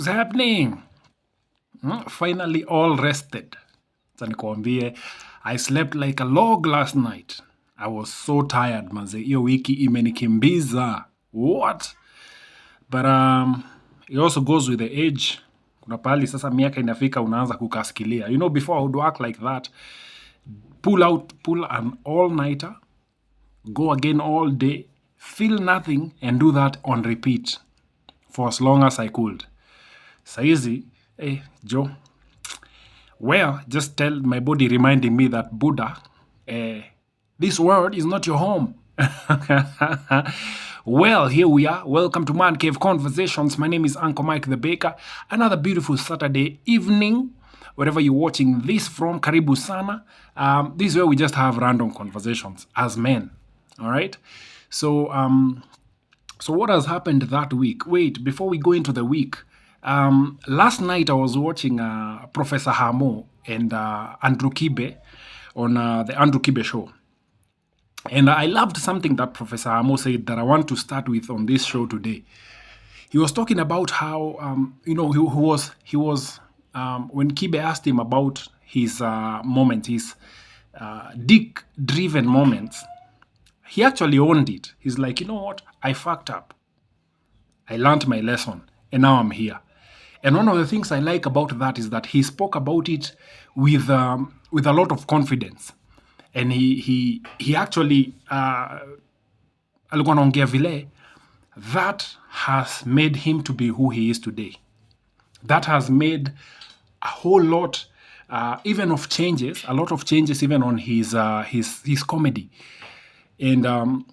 What's happening? Finally all rested. Acha nikwambie, I slept like a log last night. I was so tired manze. Hiyo wiki imenikimbiza. What? But it also goes with the age. Kuna pahali sasa miaka inafika unaanza kukasikilia. You know, before I would work like that, pull an all-nighter, go again all day, feel nothing, and do that on repeat for as long as I could. Saizi, Joe. Well, just tell my body reminding me that Buddha, this world is not your home. Well, here we are. Welcome to Man Cave Conversations. My name is Uncle Mike the Baker. Another beautiful Saturday evening, wherever you're watching this from, karibu sana. This is where we just have random conversations as men. All right. So what has happened that week? Wait, before we go into the week, last night I was watching Professor Hamo and Andrew Kibe on the Andrew Kibe show. And I loved something that Professor Hamo said that I want to start with on this show today. He was talking about how, he was when Kibe asked him about his moments, his dick-driven moments, he actually owned it. He's like, you know what? I fucked up. I learned my lesson, and now I'm here. And one of the things I like about that is that he spoke about it with a lot of confidence. And he actually alikuwa anaongea vile that has made him to be who he is today. That has made a whole lot, even of changes, a lot of changes even on his comedy. And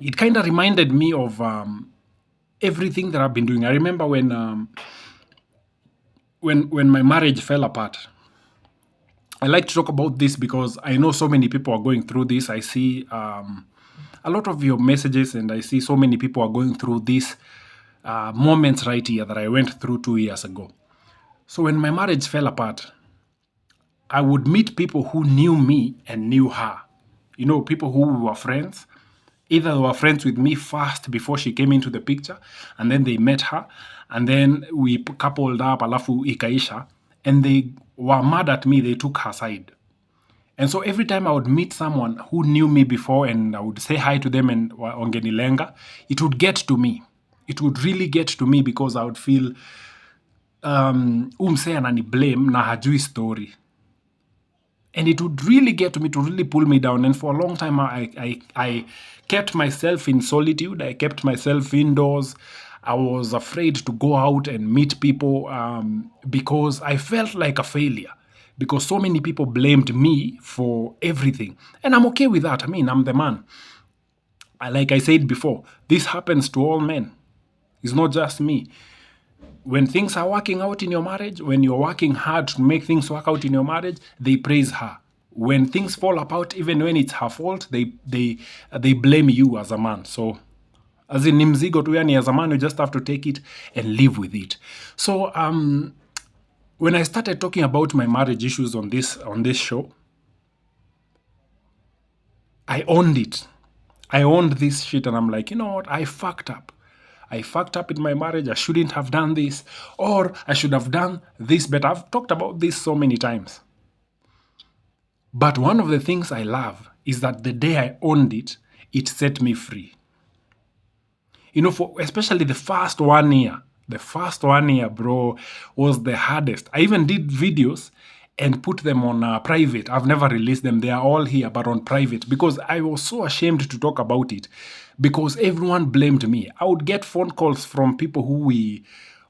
it kind of reminded me of everything that I've been doing. I remember when my marriage fell apart. I like to talk about this because I know so many people are going through this. I see a lot of your messages, and I see so many people are going through these moments right here that I went through 2 years ago. So when my marriage fell apart, I would meet people who knew me and knew her. You know, people who were friends. Either they were friends with me first before she came into the picture, and then they met her, and then we coupled up, alafu ikaisha, and they were mad at me, they took her side. And so every time I would meet someone who knew me before and I would say hi to them and wangenilenga, it would get to me. It would really get to me because I would feel umse anani blame na hajui story. And it would really get to me, to really pull me down. And for a long time, I kept myself in solitude. I kept myself indoors. I was afraid to go out and meet people because I felt like a failure. Because so many people blamed me for everything. And I'm okay with that. I mean, I'm the man. Like I said before, this happens to all men. It's not just me. When things are working out in your marriage, when you're working hard to make things work out in your marriage, they praise her. When things fall apart, even when it's her fault, they blame you as a man. So, as in mzigo tu yani, as a man, you just have to take it and live with it. So, when I started talking about my marriage issues on this show, I owned it. I owned this shit, and I'm like, you know what? I fucked up. I fucked up in my marriage. I shouldn't have done this. Or I should have done this better. I've talked about this so many times. But one of the things I love is that the day I owned it, it set me free. You know, for especially the first 1 year. The first 1 year, bro, was the hardest. I even did videos and put them on private. I've never released them. They are all here, but on private, because I was so ashamed to talk about it because everyone blamed me. I would get phone calls from people who we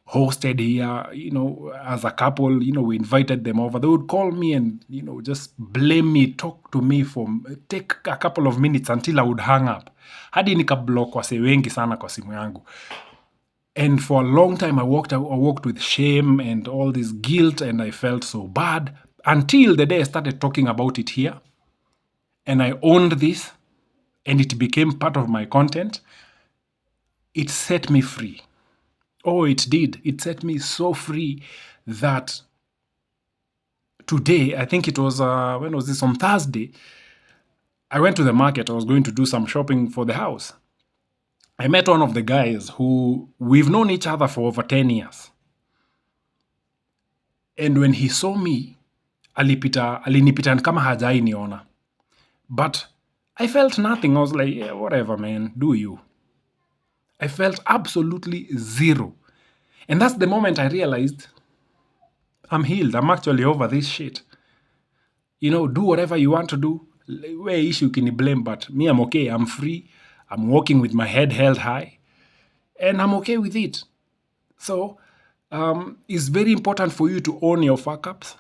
hosted here, you know, as a couple, you know, we invited them over. They would call me and, you know, just blame me, talk to me take a couple of minutes until I would hang up. Hadi nikablock wase wengi sana kwa simu yangu. And for a long time, I walked with shame and all this guilt, and I felt so bad until the day I started talking about it here. And I owned this, and it became part of my content. It set me free. Oh, it did. It set me so free that today, I think it was, when was this? On Thursday, I went to the market. I was going to do some shopping for the house. I met one of the guys who we've known each other for over 10 years. And when he saw me, alinipita kama hajai niona. But I felt nothing. I was like, yeah, whatever, man, do you. I felt absolutely zero. And that's the moment I realized I'm healed. I'm actually over this shit. Do whatever you want to do. Where issue can you blame? But me, I'm okay. I'm free. I'm walking with my head held high. And I'm okay with it. So, it's very important for you to own your fuck ups.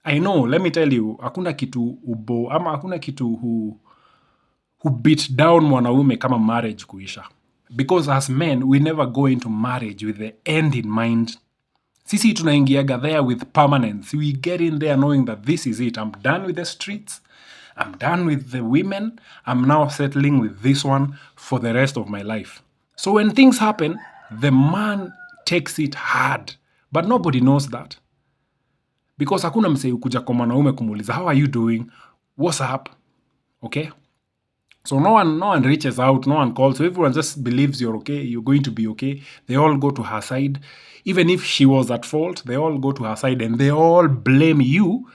I know, let me tell you, hakuna kitu ubo, ama hakuna kitu who beat down mwanaume kama marriage kuisha. Because as men, we never go into marriage with the end in mind. Sisi tunaingiaga there with permanence. We get in there knowing that this is it. I'm done with the streets. I'm done with the women. I'm now settling with this one for the rest of my life. So when things happen, the man takes it hard. But nobody knows that. Because hakuna msee ukuja kwa mwanaume kumuuliza, how are you doing? What's up? Okay? So no one reaches out, no one calls. So everyone just believes you're okay, you're going to be okay. They all go to her side. Even if she was at fault, they all go to her side and they all blame you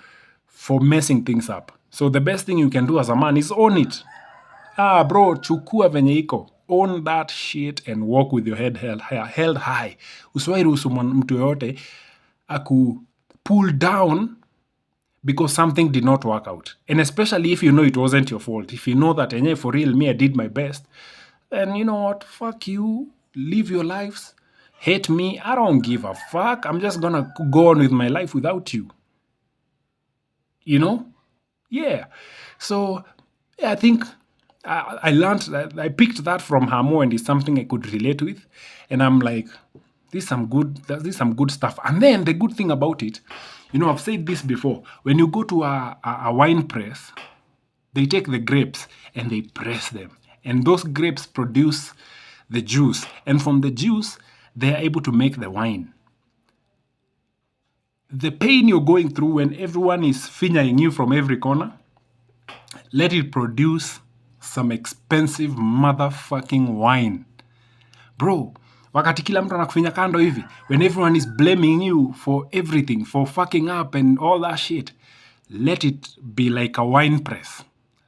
for messing things up. So the best thing you can do as a man is own it. Bro, chukua venye iko. Own that shit and walk with your head held high. Usiwahi ruhusu mtu yoyote aku pull down because something did not work out. And especially if you know it wasn't your fault. If you know that, for real, me, I did my best, then you know what? Fuck you. Live your lives. Hate me. I don't give a fuck. I'm just gonna go on with my life without you. Yeah. So, I think I learned that, I picked that from her more, and it's something I could relate with. And I'm like, this is some good stuff. And then the good thing about it, I've said this before. When you go to a wine press, they take the grapes and they press them. And those grapes produce the juice. And from the juice, they are able to make the wine. The pain you're going through when everyone is fingering you from every corner, let it produce some expensive motherfucking wine. Bro, wakati kila mtu anakufinya kando hivi, when everyone is blaming you for everything, for fucking up and all that shit, let it be like a wine press.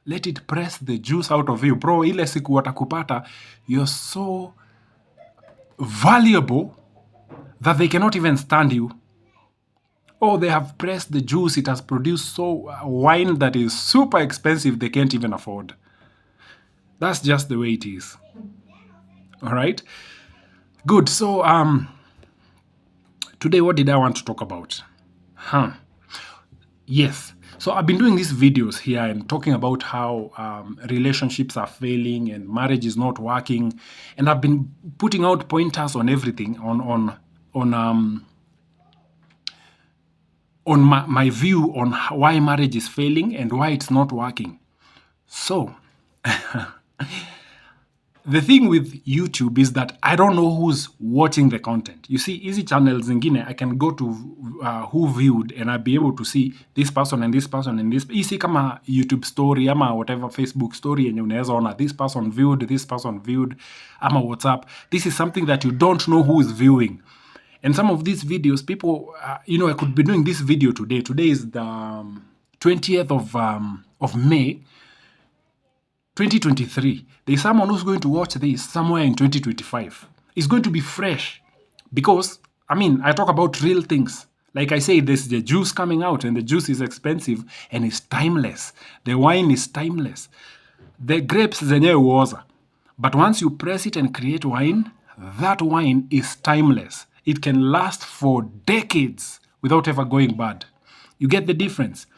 Let it press the juice out of you. Bro, ile siku watakupata, you're so valuable that they cannot even stand you. Oh, they have pressed the juice. It has produced wine that is super expensive they can't even afford. That's just the way it is. All right? Good. So, today, what did I want to talk about? Yes. So, I've been doing these videos here and talking about how relationships are failing and marriage is not working. And I've been putting out pointers on everything, on my view on why marriage is failing and why it's not working. So, the thing with YouTube is that I don't know who's watching the content. You see, easy channels zingine, I can go to who viewed and I'll be able to see this person and this person and this. Easy kama YouTube story, ama whatever Facebook story, and unaweza ona this person viewed, ama WhatsApp. This is something that you don't know who is viewing. And some of these videos, people, I could be doing this video today. Today is the 20th of May, 2023. There's someone who's going to watch this somewhere in 2025. It's going to be fresh because, I talk about real things. Like I say, there's the juice coming out and the juice is expensive and it's timeless. The wine is timeless. The grapes zenyewe huoza. But once you press it and create wine, that wine is timeless. It can last for decades without ever going bad. You get the difference?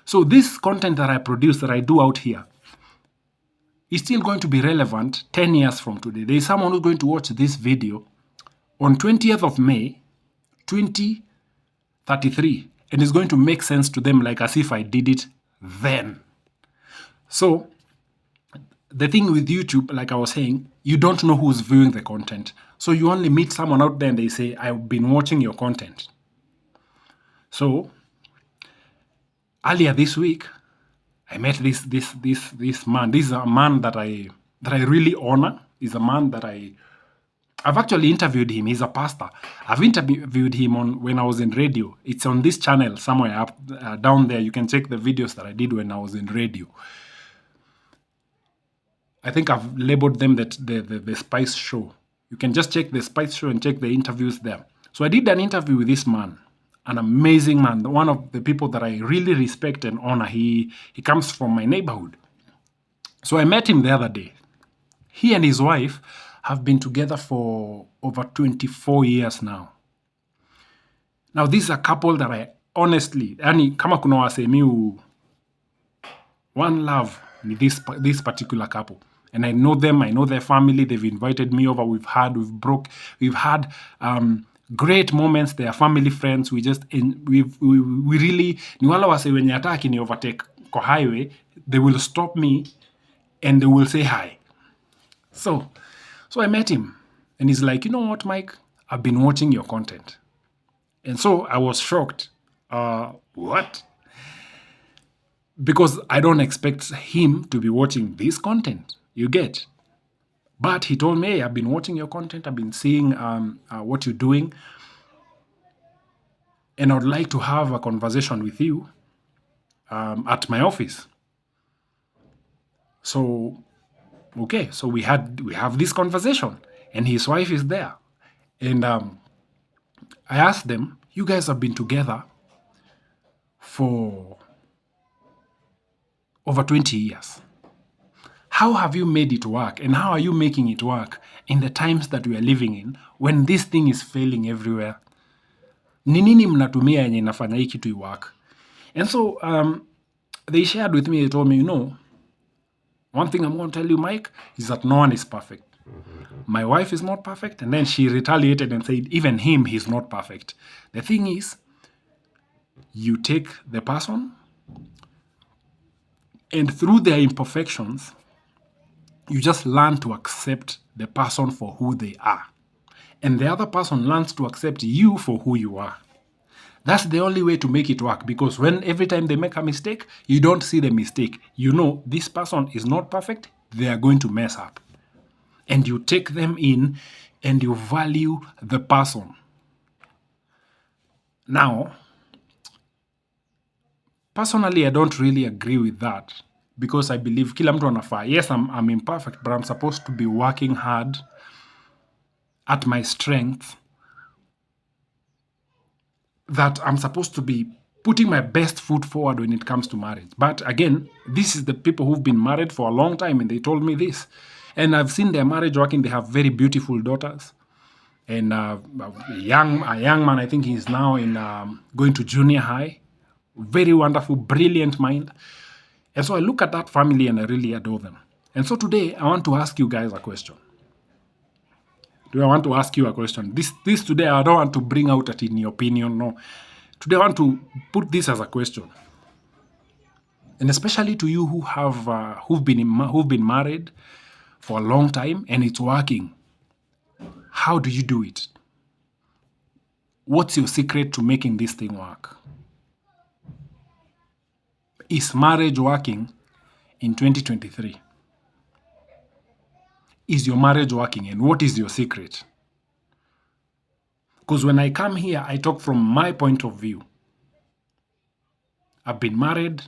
So this content that I produce, that I do out here, is still going to be relevant 10 years from today. There is someone who's going to watch this video on 20th of May, 2033, and it's going to make sense to them like as if I did it then. So, the thing with YouTube, like I was saying, you don't know who's viewing the content. So you only meet someone out there and they say, I've been watching your content. So, earlier this week, I met this man. This is a man that I really honor. He's a man that I I've actually interviewed him. He's a pastor. I've interviewed him on when I was in radio. It's on this channel somewhere up down there. You can check the videos that I did when I was in radio. I think I've labeled them that the Spice Show. You can just check the Spice Show and check the interviews there. So I did an interview with this man, an amazing man, one of the people that I really respect and honor. He comes from my neighborhood. So I met him the other day. He and his wife have been together for over 24 years now. Now, this is a couple that I honestly, yani kama kuna wasemi one love ni this particular couple. And I know them, I know their family, they've invited me over, we've had great moments, they are family friends, we really, ni wala wase wenye hata akini overtake kwa highway, they will stop me and they will say hi. So I met him and he's like, you know what, Mike, I've been watching your content. And so I was shocked. What? Because I don't expect him to be watching this content, you get. But he told me, hey, I've been watching your content, I've been seeing what you're doing, and I would like to have a conversation with you at my office. So, okay, so we have this conversation, and his wife is there. And I asked them, you guys have been together for over 20 years. How have you made it work, and how are you making it work in the times that we are living in when this thing is failing everywhere? Ni nini mnatumia yenye inafanya hii kitu work? And so they shared with me, they told me, you know, one thing I'm going to tell you, Mike, is that no one is perfect. My wife is not perfect. And then she retaliated and said, even him, he's not perfect. The thing is, you take the person, and through their imperfections, you just learn to accept the person for who they are. And the other person learns to accept you for who you are. That's the only way to make it work, because every time they make a mistake, you don't see the mistake. You know this person is not perfect, they are going to mess up. And you take them in and you value the person. Now, personally, I don't really agree with that, because I believe kila mtu anafaa. Yes, I'm imperfect, but I'm supposed to be working hard at my strength, that I'm supposed to be putting my best foot forward when it comes to marriage. But again, this is the people who've been married for a long time, and they told me this. And I've seen their marriage working. They have very beautiful daughters. And a young man, I think he's now in going to junior high. Very wonderful, brilliant mind. And so I look at that family and I really adore them. And so today, I want to ask you guys a question. Do I want to ask you a question? This today, I don't want to bring out a in your opinion, no. Today, I want to put this as a question. And especially to you who've been married for a long time and it's working. How do you do it? What's your secret to making this thing work? Is marriage working in 2023? Is your marriage working, and what is your secret? Because when I come here, I talk from my point of view. I've been married.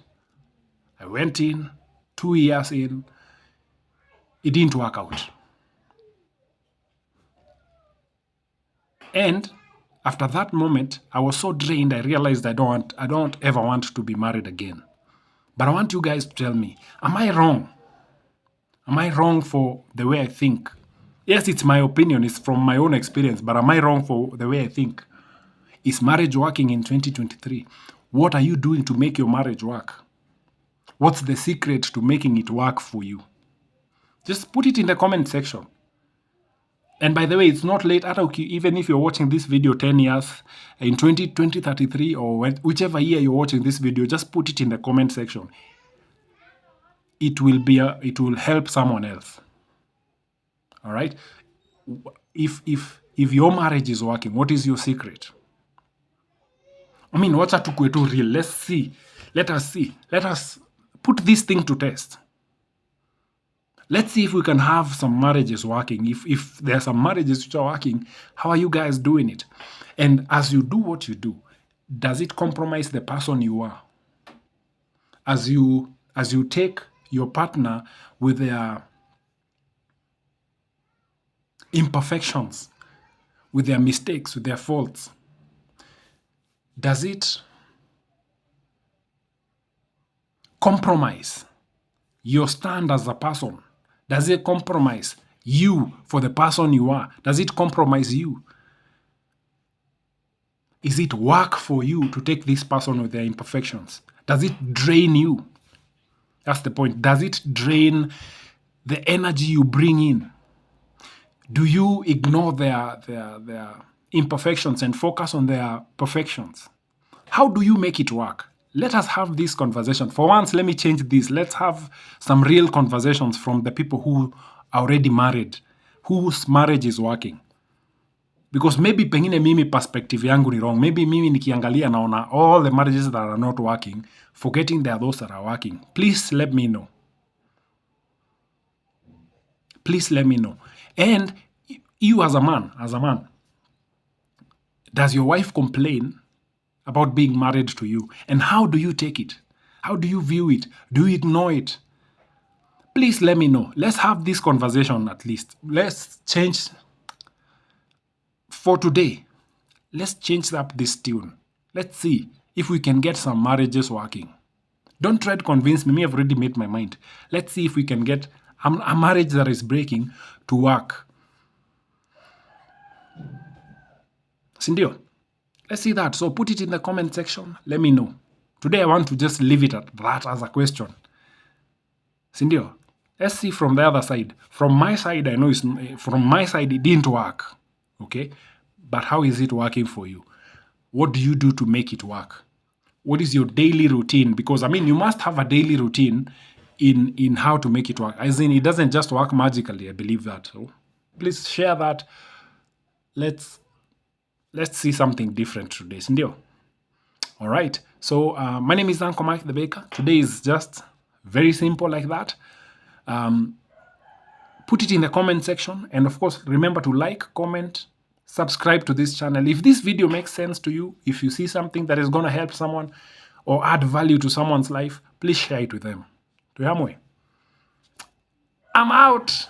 I went in, 2 years in. It didn't work out. And after that moment, I was so drained, I realized I don't ever want to be married again. But I want you guys to tell me, am I wrong? Am I wrong for the way I think? Yes, it's my opinion, it's from my own experience, but am I wrong for the way I think? Is marriage working in 2023? What are you doing to make your marriage work? What's the secret to making it work for you? Just put it in the comment section. And by the way, it's not late. Even if you're watching this video 10 years, in 2033, or whichever year you're watching this video, just put it in the comment section. It will help someone else. All right? If your marriage is working, what is your secret? I mean, what's tukue tu real? Let's see. Let us see. Let us put this thing to test. Let's see if we can have some marriages working. If there are some marriages which are working, how are you guys doing it? And as you do what you do, does it compromise the person you are? As you take your partner with their imperfections, with their mistakes, with their faults, does it compromise your stand as a person? Does it compromise you for the person you are? Does it compromise you? Is it work for you to take this person with their imperfections? Does it drain you? That's the point. Does it drain the energy you bring in? Do you ignore their imperfections and focus on their perfections? How do you make it work? Let us have this conversation. For once, let me change this. Let's have some real conversations from the people who are already married, whose marriage is working. Because maybe pengine mimi perspective yangu ni wrong. Maybe mimi nikiangalia naona all the marriages that are not working, forgetting there are those that are working. Please let me know. Please let me know. And you as a man, does your wife complain about being married to you? And how do you take it? How do you view it? Do you ignore it? Please let me know. Let's have this conversation at least. Let's change for today. Let's change up this tune. Let's see if we can get some marriages working. Don't try to convince me. I've already made my mind. Let's see if we can get a marriage that is breaking to work. Sindio? Let's see that. So put it in the comment section. Let me know. Today I want to just leave it at that as a question. Sindio? Let's see from the other side. From my side, I know it didn't work. Okay? But how is it working for you? What do you do to make it work? What is your daily routine? Because, you must have a daily routine in how to make it work. As in, it doesn't just work magically. I believe that. So please share that. Let's see something different today. Sindio? All right. So my name is Uncle Mike the Baker. Today is just very simple like that. Put it in the comment section. And of course, remember to like, comment, subscribe to this channel. If this video makes sense to you, if you see something that is going to help someone or add value to someone's life, please share it with them. Tuhamwe. I'm out.